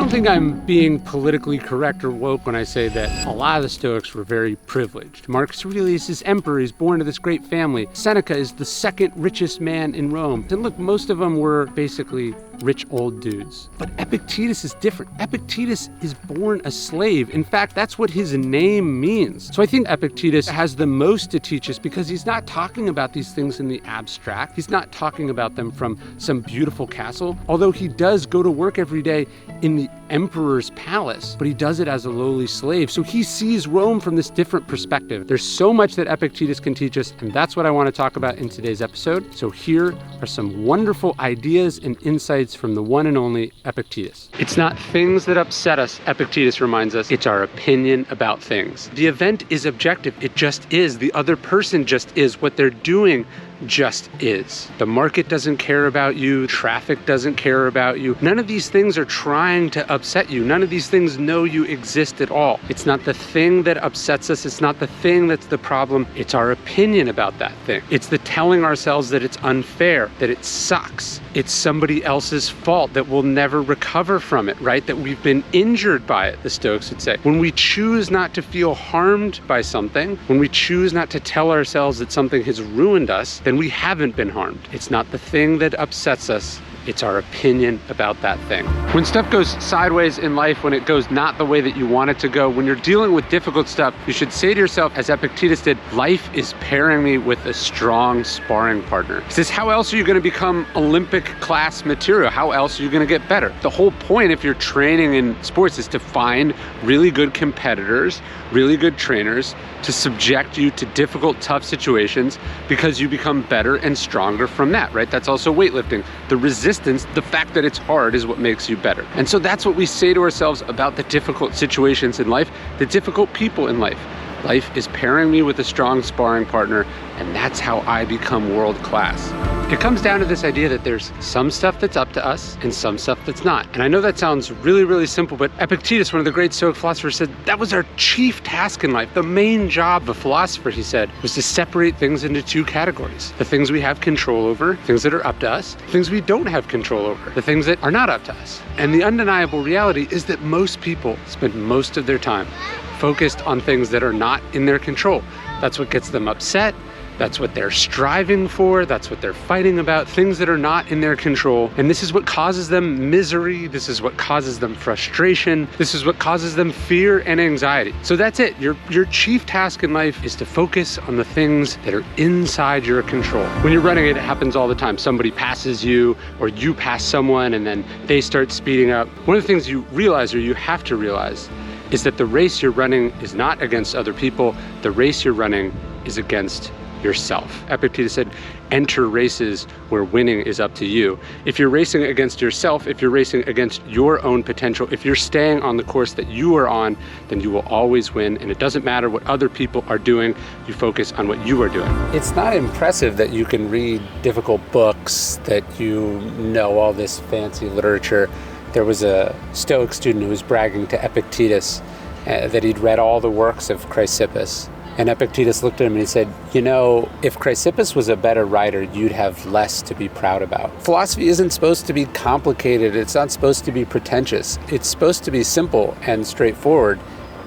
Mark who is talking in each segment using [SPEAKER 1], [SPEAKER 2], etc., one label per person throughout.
[SPEAKER 1] don't think I'm being politically correct or woke when I say that a lot of the Stoics were very privileged. Marcus Aurelius is emperor, he's born to this great family. Seneca is the second richest man in Rome. And look, most of them were basically rich old dudes. But Epictetus is different. Epictetus is born a slave. In fact, that's what his name means. So I think Epictetus has the most to teach us because he's not talking about these things in the abstract. He's not talking about them from some beautiful castle, although he does go to work every day in the emperor's palace, but he does it as a lowly slave. So he sees Rome from this different perspective. There's so much that Epictetus can teach us, and that's what I want to talk about in today's episode. So here are some wonderful ideas and insights from the one and only Epictetus. It's not things that upset us, Epictetus reminds us. It's our opinion about things. The event is objective. It just is. The other person just is. What they're doing just is. The market doesn't care about you. Traffic doesn't care about you. None of these things are trying to upset you. None of these things know you exist at all. It's not the thing that upsets us. It's not the thing that's the problem. It's our opinion about that thing. It's the telling ourselves that it's unfair, that it sucks. It's somebody else's fault, that we'll never recover from it, right? That we've been injured by it, the Stoics would say. When we choose not to feel harmed by something, when we choose not to tell ourselves that something has ruined us, then we haven't been harmed. It's not the thing that upsets us. It's our opinion about that thing. When stuff goes sideways in life, when it goes not the way that you want it to go, when you're dealing with difficult stuff, you should say to yourself, as Epictetus did, life is pairing me with a strong sparring partner. He says, how else are you going to become Olympic class material? How else are you going to get better? The whole point, if you're training in sports, is to find really good competitors, really good trainers, to subject you to difficult, tough situations, because you become better and stronger from that, right? That's also weightlifting. The resistance, the fact that it's hard, is what makes you better. And so that's what we say to ourselves about the difficult situations in life, the difficult people in life. Life is pairing me with a strong sparring partner, and that's how I become world class. It comes down to this idea that there's some stuff that's up to us and some stuff that's not. And I know that sounds really, really simple, but Epictetus, one of the great Stoic philosophers, said that was our chief task in life. The main job of a philosopher, he said, was to separate things into two categories. The things we have control over, things that are up to us, things we don't have control over, the things that are not up to us. And the undeniable reality is that most people spend most of their time focused on things that are not in their control. That's what gets them upset. That's what they're striving for. That's what they're fighting about, things that are not in their control. And this is what causes them misery. This is what causes them frustration. This is what causes them fear and anxiety. So that's it. Your chief task in life is to focus on the things that are inside your control. When you're running, it happens all the time. Somebody passes you, or you pass someone, and then they start speeding up. One of the things you realize, or you have to realize, is that the race you're running is not against other people. The race you're running is against yourself. Epictetus said, enter races where winning is up to you. If you're racing against yourself, if you're racing against your own potential, if you're staying on the course that you are on, then you will always win. And it doesn't matter what other people are doing. You focus on what you are doing. It's not impressive that you can read difficult books, that you know all this fancy literature. There was a Stoic student who was bragging to Epictetus that he'd read all the works of Chrysippus. And Epictetus looked at him and he said, you know, if Chrysippus was a better writer, you'd have less to be proud about. Philosophy isn't supposed to be complicated. It's not supposed to be pretentious. It's supposed to be simple and straightforward.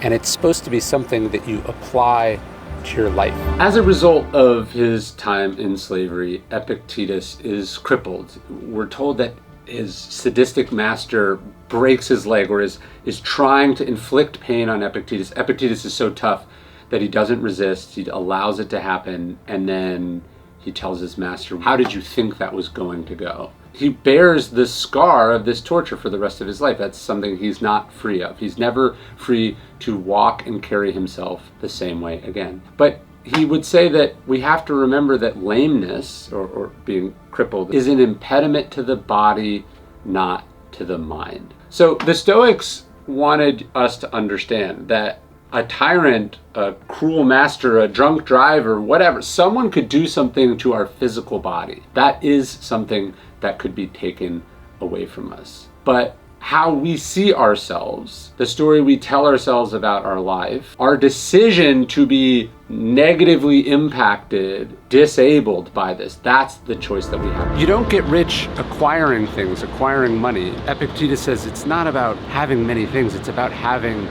[SPEAKER 1] And it's supposed to be something that you apply to your life. As a result of his time in slavery, Epictetus is crippled. We're told that his sadistic master breaks his leg, or is trying to inflict pain on Epictetus. Epictetus is so tough that he doesn't resist. He allows it to happen, and then he tells his master, how did you think that was going to go? He bears the scar of this torture for the rest of his life. That's something he's not free of. He's never free to walk and carry himself the same way again. But he would say that we have to remember that lameness, or being crippled, is an impediment to the body, not to the mind. So the Stoics wanted us to understand that a tyrant, a cruel master, a drunk driver, whatever, someone could do something to our physical body. That is something that could be taken away from us. But how we see ourselves, the story we tell ourselves about our life, our decision to be negatively impacted, disabled by this, that's the choice that we have. You don't get rich acquiring things, acquiring money. Epictetus says it's not about having many things, it's about having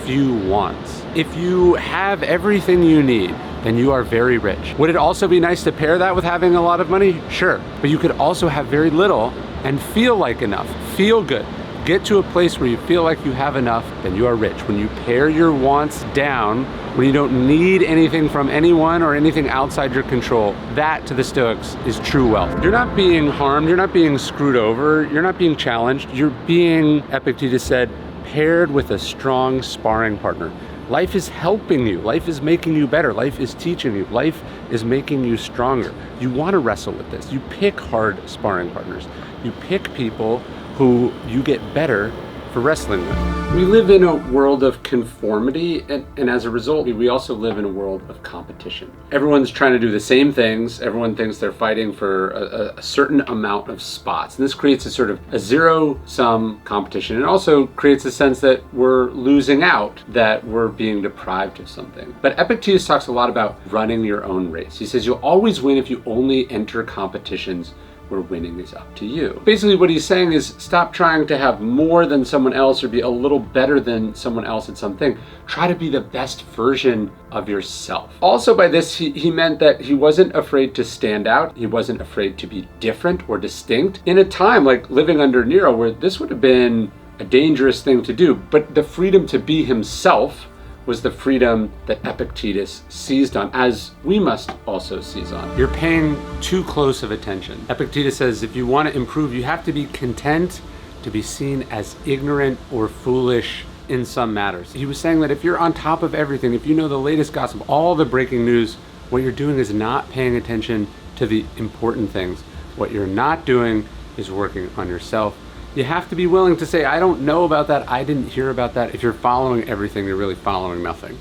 [SPEAKER 1] few wants. If you have everything you need, then you are very rich. Would it also be nice to pair that with having a lot of money? Sure. But you could also have very little and feel like enough, feel good. Get to a place where you feel like you have enough, then you are rich. When you pare your wants down, when you don't need anything from anyone or anything outside your control, that to the Stoics is true wealth. You're not being harmed, you're not being screwed over, you're not being challenged, you're being, Epictetus said, paired with a strong sparring partner. Life is helping you, life is making you better, life is teaching you, life is making you stronger. You want to wrestle with this. You pick hard sparring partners. You pick people who you get better for wrestling with. We live in a world of conformity, and as a result, we also live in a world of competition. Everyone's trying to do the same things. Everyone thinks they're fighting for a certain amount of spots. And this creates a sort of a zero-sum competition. It also creates a sense that we're losing out, that we're being deprived of something. But Epictetus talks a lot about running your own race. He says you'll always win if you only enter competitions where winning is up to you. Basically what he's saying is stop trying to have more than someone else or be a little better than someone else at something. Try to be the best version of yourself. Also by this, he meant that he wasn't afraid to stand out. He wasn't afraid to be different or distinct in a time like living under Nero where this would have been a dangerous thing to do. But the freedom to be himself was the freedom that Epictetus seized on, as we must also seize on. You're paying too close of attention. Epictetus says if you want to improve, you have to be content to be seen as ignorant or foolish in some matters. He was saying that if you're on top of everything, if you know the latest gossip, all the breaking news, what you're doing is not paying attention to the important things. What you're not doing is working on yourself. You have to be willing to say, I don't know about that, I didn't hear about that. If you're following everything, you're really following nothing.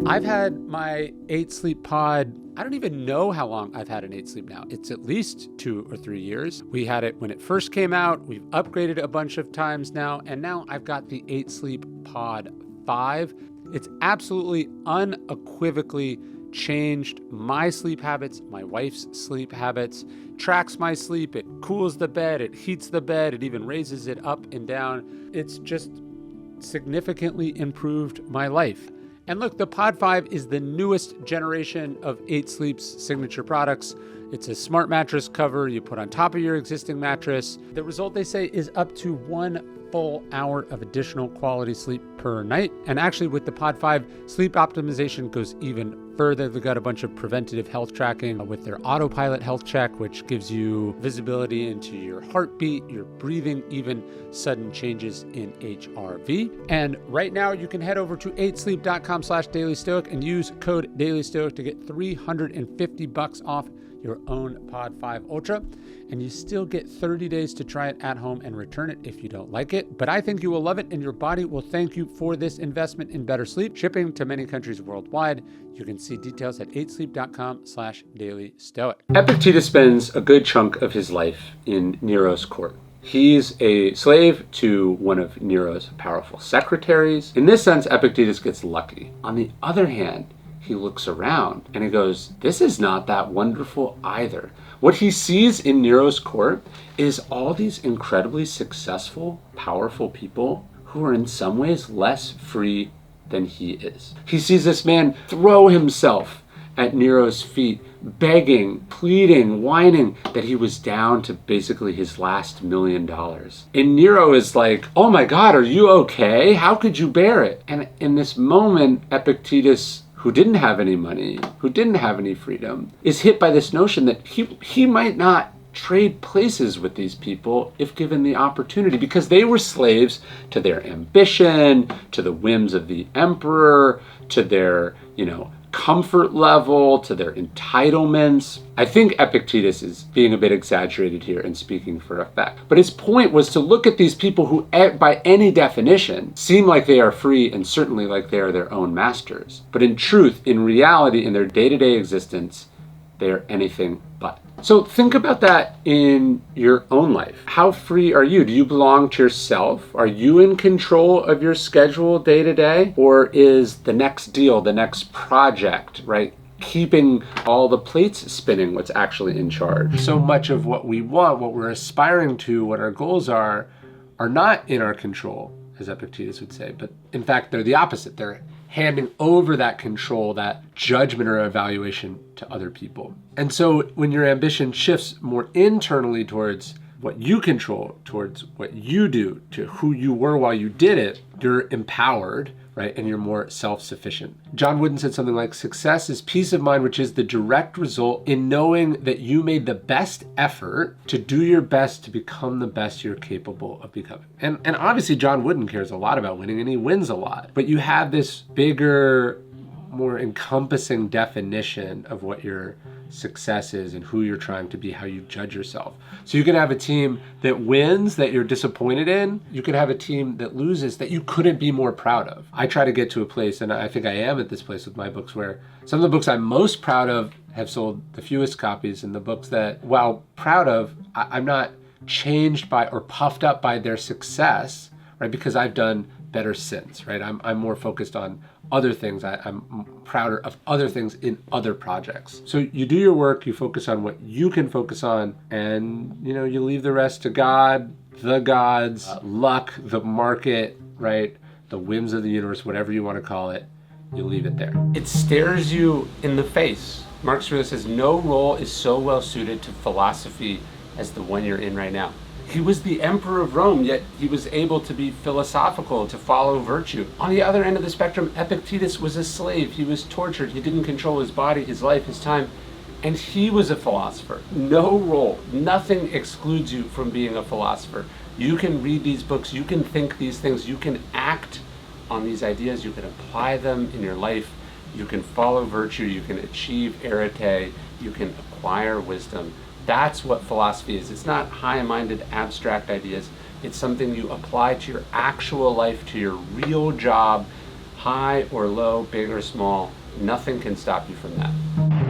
[SPEAKER 1] I've had my 8 Sleep pod, I don't even know how long I've had an 8 Sleep now. It's at least 2 or 3 years. We had it when it first came out. We've upgraded a bunch of times now, and now I've got the 8 Sleep Pod 5. It's absolutely unequivocally changed my sleep habits, my wife's sleep habits, tracks my sleep, it cools the bed, it heats the bed, it even raises it up and down. It's just significantly improved my life. And look, the Pod 5 is the newest generation of 8 Sleep's signature products. It's a smart mattress cover you put on top of your existing mattress. The result, they say, is up to 1 full hour of additional quality sleep per night. And actually with the Pod 5, sleep optimization goes even further. They've got a bunch of preventative health tracking with their autopilot health check, which gives you visibility into your heartbeat, your breathing, even sudden changes in HRV. And right now you can head over to 8sleep.com/dailystoic and use code dailystoic to get $350 off your own Pod 5 Ultra, and you still get 30 days to try it at home and return it if you don't like it. But I think you will love it, and your body will thank you for this investment in better sleep. Shipping to many countries worldwide. You can see details at 8sleep.com/dailystoic. Epictetus spends a good chunk of his life in Nero's court. He's a slave to one of Nero's powerful secretaries. In this sense, Epictetus gets lucky. On the other hand, he looks around and he goes, this is not that wonderful either. What he sees in Nero's court is all these incredibly successful, powerful people who are in some ways less free than he is. He sees this man throw himself at Nero's feet, begging, pleading, whining that he was down to basically his last $1 million. And Nero is like, oh my God, are you okay? How could you bear it? And in this moment, Epictetus, who didn't have any money, who didn't have any freedom, is hit by this notion that he might not trade places with these people if given the opportunity, because they were slaves to their ambition, to the whims of the emperor, to their, comfort level, to their entitlements. I think Epictetus is being a bit exaggerated here and speaking for effect. But his point was to look at these people who, by any definition, seem like they are free and certainly like they are their own masters. But in truth, in reality, in their day-to-day existence, they are anything but. So think about that in your own life. How free are you? Do you belong to yourself? Are you in control of your schedule day to day? Or is the next deal, the next project, right, keeping all the plates spinning what's actually in charge? So much of what we want, what we're aspiring to, what our goals are not in our control, as Epictetus would say, but in fact, they're the opposite. They're handing over that control, that judgment or evaluation to other people. And so when your ambition shifts more internally towards what you control, towards what you do, to who you were while you did it, you're empowered, right? And you're more self-sufficient. John Wooden said something like, success is peace of mind, which is the direct result in knowing that you made the best effort to do your best to become the best you're capable of becoming. And obviously John Wooden cares a lot about winning, and he wins a lot. But you have this bigger, more encompassing definition of what your success is and who you're trying to be, how you judge yourself. So you can have a team that wins that you're disappointed in. You could have a team that loses that you couldn't be more proud of. I try to get to a place, and I think I am at this place with my books, where some of the books I'm most proud of have sold the fewest copies, and the books that, while proud of, I'm not changed by or puffed up by their success, right? Because I've done better since, right? I'm more focused on other things. I'm prouder of other things in other projects. So you do your work, you focus on what you can focus on, and you leave the rest to God, the gods, luck, the market, right? The whims of the universe, whatever you want to call it, you leave it there. It stares you in the face. Marcus Aurelius says, no role is so well suited to philosophy as the one you're in right now. He was the emperor of Rome, yet he was able to be philosophical, to follow virtue. On the other end of the spectrum, Epictetus was a slave. He was tortured. He didn't control his body, his life, his time, and he was a philosopher. No role, nothing excludes you from being a philosopher. You can read these books, you can think these things, you can act on these ideas, you can apply them in your life, you can follow virtue, you can achieve arete, you can acquire wisdom. That's what philosophy is. It's not high-minded, abstract ideas. It's something you apply to your actual life, to your real job, high or low, big or small. Nothing can stop you from that.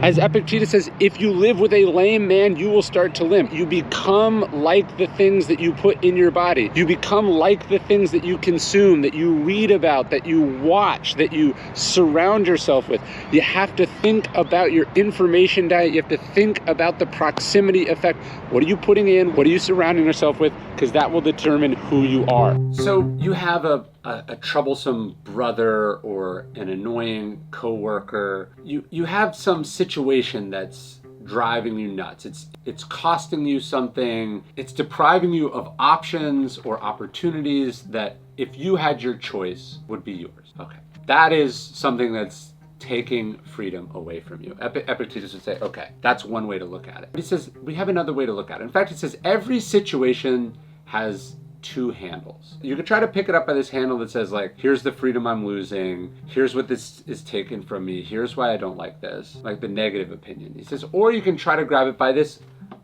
[SPEAKER 1] As Epictetus says, if you live with a lame man, you will start to limp. You become like the things that you put in your body. You become like the things that you consume, that you read about, that you watch, that you surround yourself with. You have to think about your information diet. You have to think about the proximity effect. What are you putting in? What are you surrounding yourself with? Because that will determine who you are. So you have a troublesome brother or an annoying coworker. You have some situation that's driving you nuts. It's costing you something. It's depriving you of options or opportunities that, if you had your choice, would be yours. Okay, that is something that's taking freedom away from you. Epictetus would say, okay, that's one way to look at it. But he says, we have another way to look at it. In fact, he says every situation has two handles. You could try to pick it up by this handle that says, like, here's the freedom I'm losing, here's what this is taken from me, here's why I don't like this, like the negative opinion. He says, or you can try to grab it by this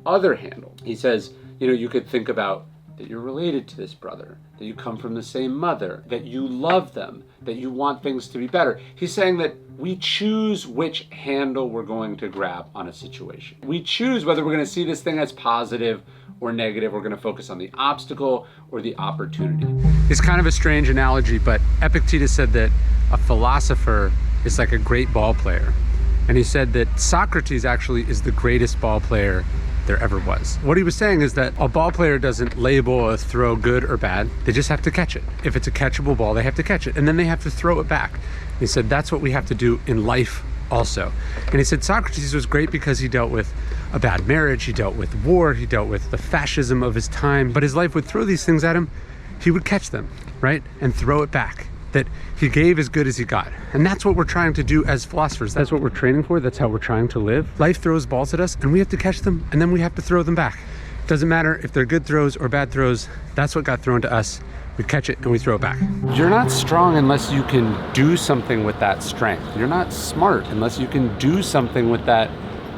[SPEAKER 1] other handle. He says, you could think about that you're related to this brother, that you come from the same mother, that you love them, that you want things to be better. He's saying that we choose which handle we're going to grab on a situation. We choose whether we're going to see this thing as positive or negative. We're going to focus on the obstacle or the opportunity. It's kind of a strange analogy, but Epictetus said that a philosopher is like a great ball player. And he said that Socrates actually is the greatest ball player there ever was. What he was saying is that a ball player doesn't label a throw good or bad. They just have to catch it. If it's a catchable ball, they have to catch it, and then they have to throw it back. He said that's what we have to do in life also. And he said Socrates was great because he dealt with a bad marriage, he dealt with war, he dealt with the fascism of his time, but his life would throw these things at him, he would catch them, right? And throw it back. That he gave as good as he got. And that's what we're trying to do as philosophers. That's what we're training for. That's how we're trying to live. Life throws balls at us and we have to catch them, and then we have to throw them back. Doesn't matter if they're good throws or bad throws. That's what got thrown to us. We catch it and we throw it back. You're not strong unless you can do something with that strength. You're not smart unless you can do something with that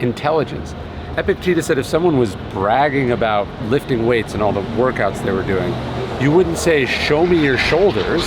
[SPEAKER 1] intelligence. Epictetus said if someone was bragging about lifting weights and all the workouts they were doing, you wouldn't say, show me your shoulders.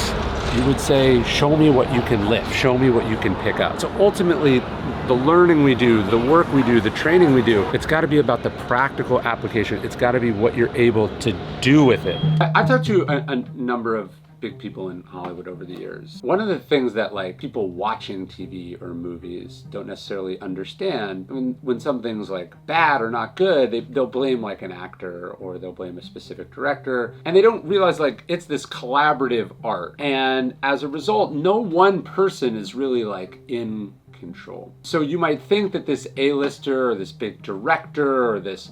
[SPEAKER 1] you would say, show me what you can lift, show me what you can pick up. So ultimately, the learning we do, the work we do, the training we do, it's got to be about the practical application. It's got to be what you're able to do with it. I've talked to a number of big people in Hollywood over the years. One of the things that like people watching TV or movies don't necessarily understand, when something's like bad or not good, they'll blame like an actor or they'll blame a specific director, and they don't realize like it's this collaborative art. And as a result, no one person is really like in control. So you might think that this A-lister or this big director or this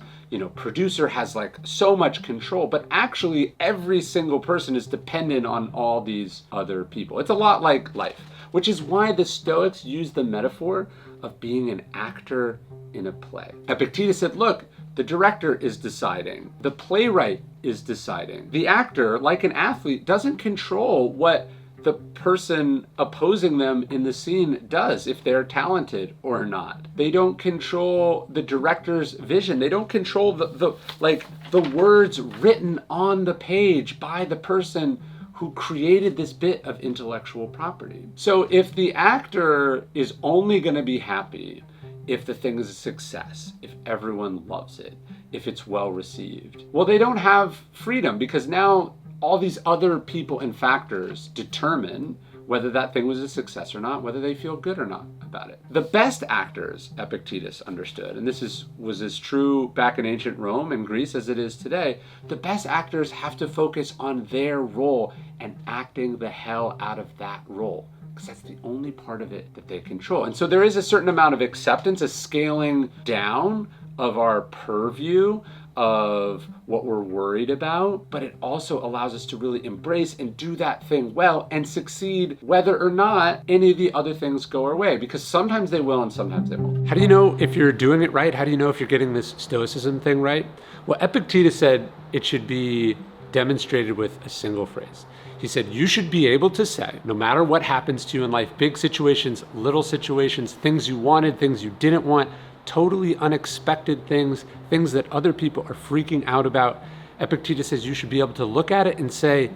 [SPEAKER 1] producer has like so much control, but actually every single person is dependent on all these other people. It's a lot like life, which is why the Stoics use the metaphor of being an actor in a play. Epictetus said, look, the director is deciding, the playwright is deciding. The actor, like an athlete, doesn't control what the person opposing them in the scene does, if they're talented or not. They don't control the director's vision. They don't control the words written on the page by the person who created this bit of intellectual property. So if the actor is only going to be happy if the thing is a success, if everyone loves it, if it's well received, well, they don't have freedom, because now all these other people and factors determine whether that thing was a success or not, whether they feel good or not about it. The best actors, Epictetus understood, and this was as true back in ancient Rome and Greece as it is today, the best actors have to focus on their role and acting the hell out of that role, because that's the only part of it that they control. And so there is a certain amount of acceptance, a scaling down of our purview of what we're worried about, but it also allows us to really embrace and do that thing well and succeed whether or not any of the other things go our way, because sometimes they will and sometimes they won't. How do you know if you're doing it right? How do you know if you're getting this Stoicism thing right? Well, Epictetus said it should be demonstrated with a single phrase. He said, you should be able to say, no matter what happens to you in life, big situations, little situations, things you wanted, things you didn't want, totally unexpected things, things that other people are freaking out about. Epictetus says you should be able to look at it and say,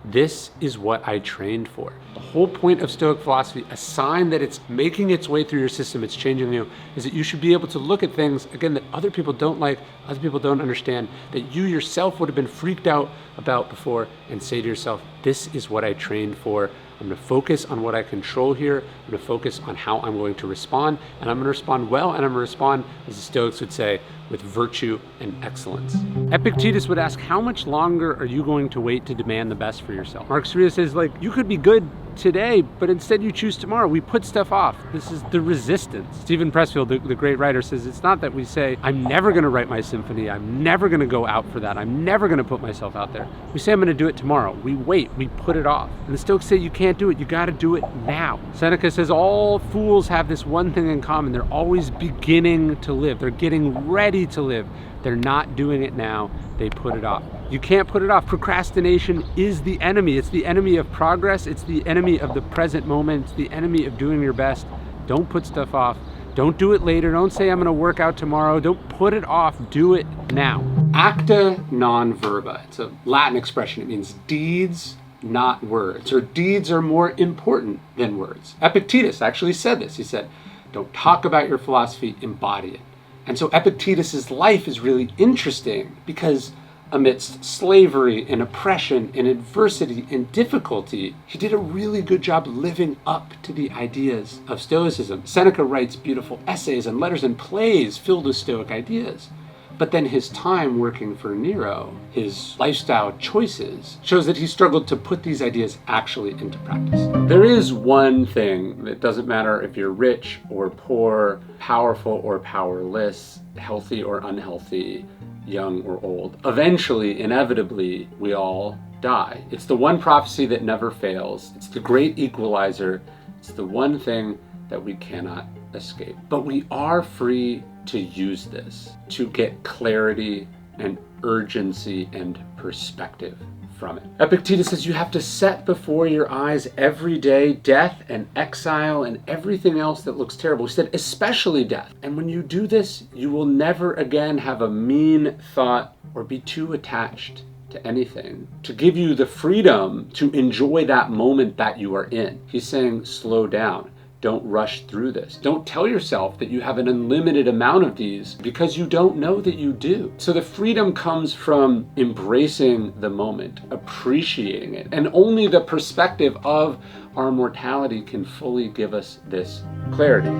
[SPEAKER 1] this is what I trained for. The whole point of Stoic philosophy, a sign that it's making its way through your system, it's changing you, is that you should be able to look at things, again, that other people don't like, other people don't understand, that you yourself would have been freaked out about before, and say to yourself, this is what I trained for. I'm going to focus on what I control here. I'm going to focus on how I'm going to respond, and I'm going to respond well, and I'm going to respond, as the Stoics would say, with virtue and excellence. Epictetus would ask, how much longer are you going to wait to demand the best for yourself? Marcus Aurelius says, like, you could be good today, but instead you choose tomorrow. We put stuff off. This is the resistance. Stephen Pressfield, the great writer, says it's not that we say, I'm never going to write my symphony. I'm never going to go out for that. I'm never going to put myself out there. We say, I'm going to do it tomorrow. We wait. We put it off. And the Stoics say, you can't do it. You got to do it now. Seneca says, all fools have this one thing in common. They're always beginning to live. They're getting ready to live. They're not doing it now. They put it off. You can't put it off. Procrastination is the enemy. It's the enemy of progress. It's the enemy of the present moment. It's the enemy of doing your best. Don't put stuff off. Don't do it later. Don't say I'm going to work out tomorrow. Don't put it off. Do it now. Acta non verba. It's a Latin expression. It means deeds, not words, or deeds are more important than words. Epictetus actually said this. He said, don't talk about your philosophy, embody it. And so Epictetus's life is really interesting because amidst slavery and oppression and adversity and difficulty, he did a really good job living up to the ideas of Stoicism. Seneca writes beautiful essays and letters and plays filled with Stoic ideas. But then his time working for Nero, his lifestyle choices, shows that he struggled to put these ideas actually into practice. There is one thing that doesn't matter if you're rich or poor, powerful or powerless, healthy or unhealthy, young or old. Eventually, inevitably, we all die. It's the one prophecy that never fails. It's the great equalizer. It's the one thing that we cannot escape. But we are free to use this to get clarity and urgency and perspective from it. Epictetus says you have to set before your eyes every day death and exile and everything else that looks terrible. He said especially death. And when you do this, you will never again have a mean thought or be too attached to anything, to give you the freedom to enjoy that moment that you are in. He's saying, slow down. Don't rush through this. Don't tell yourself that you have an unlimited amount of these because you don't know that you do. So the freedom comes from embracing the moment, appreciating it, and only the perspective of our mortality can fully give us this clarity.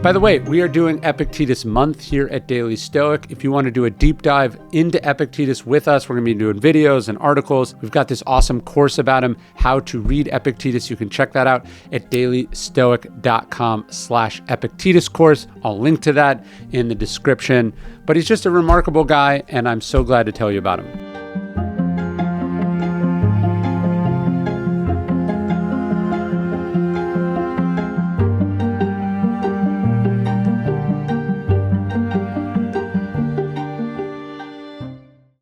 [SPEAKER 1] By the way, we are doing Epictetus month here at Daily Stoic. If you want to do a deep dive into Epictetus with us, we're going to be doing videos and articles. We've got this awesome course about him, how to read Epictetus. You can check that out at dailystoic.com/Epictetus course. I'll link to that in the description. But he's just a remarkable guy, and I'm so glad to tell you about him.